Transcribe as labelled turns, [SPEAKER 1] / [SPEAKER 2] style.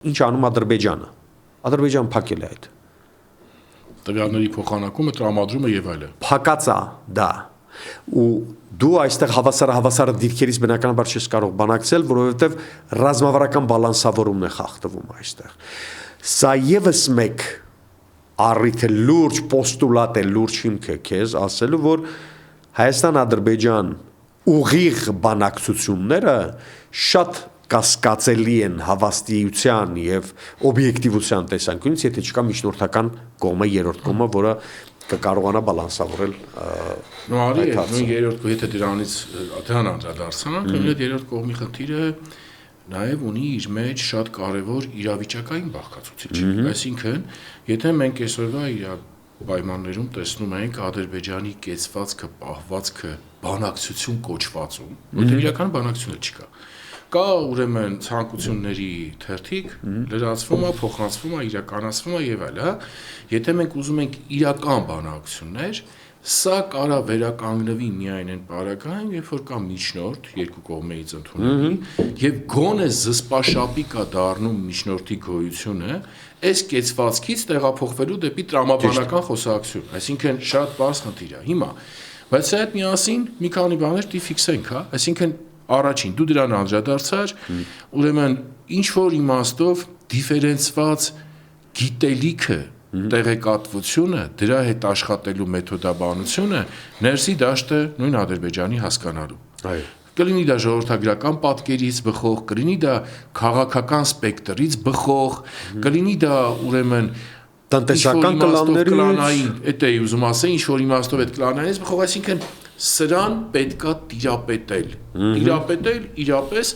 [SPEAKER 1] Ինչ անում Ադրբեջանը։ Ադրբեջան փակել է այդ։
[SPEAKER 2] Տվյալների փոխանակումը, տրամադրումը եւ այլն։
[SPEAKER 1] Փակած է դա։ Ու դու այստեղ հավասարը դիրքերից բնականաբար չես կարող բանակցել, որովհետև ռազմավարական բալանսավորումն է խախտվում այստեղ։ Սա եւս մեկ առիթ է, լուրջ պոստուլատ է, լուրջ հիմք է քեզ ասելու, որ Հայաստան-Ադրբեջան ուղիղ բանակցությունները շատ կասկածելի են հավաստիության եւ օբյեկտիվության տեսանկյունից, եթե չկա միջնորդական կողմը, երրորդ կողմը, որը կկարողանա բալանսավորել
[SPEAKER 2] նույն երրորդ կողմը, եթե դրան անդրադարձանք, այդ երրորդ կողմի խնդիրը նաև ունի իր մեջ շատ կարևոր իրավիճակային բաղկացուցիչ։ Այսինքն, եթե մենք այսօրվա պայմաններում տեսնում ենք Ադրբեջանի կեցվածքը, պահվածքը բանակցություն կոչվածում, որտեղ իրական բանակցությունը չկա։ Կա ուրեմն ցանկությունների թերթիկ, լրացվում է, փոխանցվում է, իրականացվում է եւ այլն, հա։ Եթե մենք ուզում ենք իրական բանակցություններ, սա կարա վերականգնվի միայն այն պարագայում, երբ որ կա միջնորդ երկու կողմերից ընդունելի եւ գոնե զսպաշապի կա դառնում միջնորդի գոյությունը, այս կեցվածքից տեղափոխվելու դեպի տրամաբանական խոսակցություն։ Այսինքն շատ բարձ խնդիր է։ Հիմա, բայց այդ միասին մի քանի բաներ դի ֆիքսենք, հա։ Այսինքն առաջին դու դրան անդրադարձար, ուրեմն ինչ որ իմաստով դիֆերենցված գիտելիքը, տեղեկատվությունը, դրա հետ աշխատելու մեթոդաբանությունը ներսի դաշտը նույն Ադրբեջանի հասկանալու։
[SPEAKER 1] Այո։
[SPEAKER 2] Կլինի դա ժողովրդագրական պատկերից բխող, կլինի դա քաղաքական սպեկտրից բխող, կլինի դա ուրեմն
[SPEAKER 1] տնտեսական կլանային,
[SPEAKER 2] այդ է ուզում ասել, ինչ որ իմաստով այդ կլանայից բխող, այսինքն սրան պետքա տիրապետել իրապես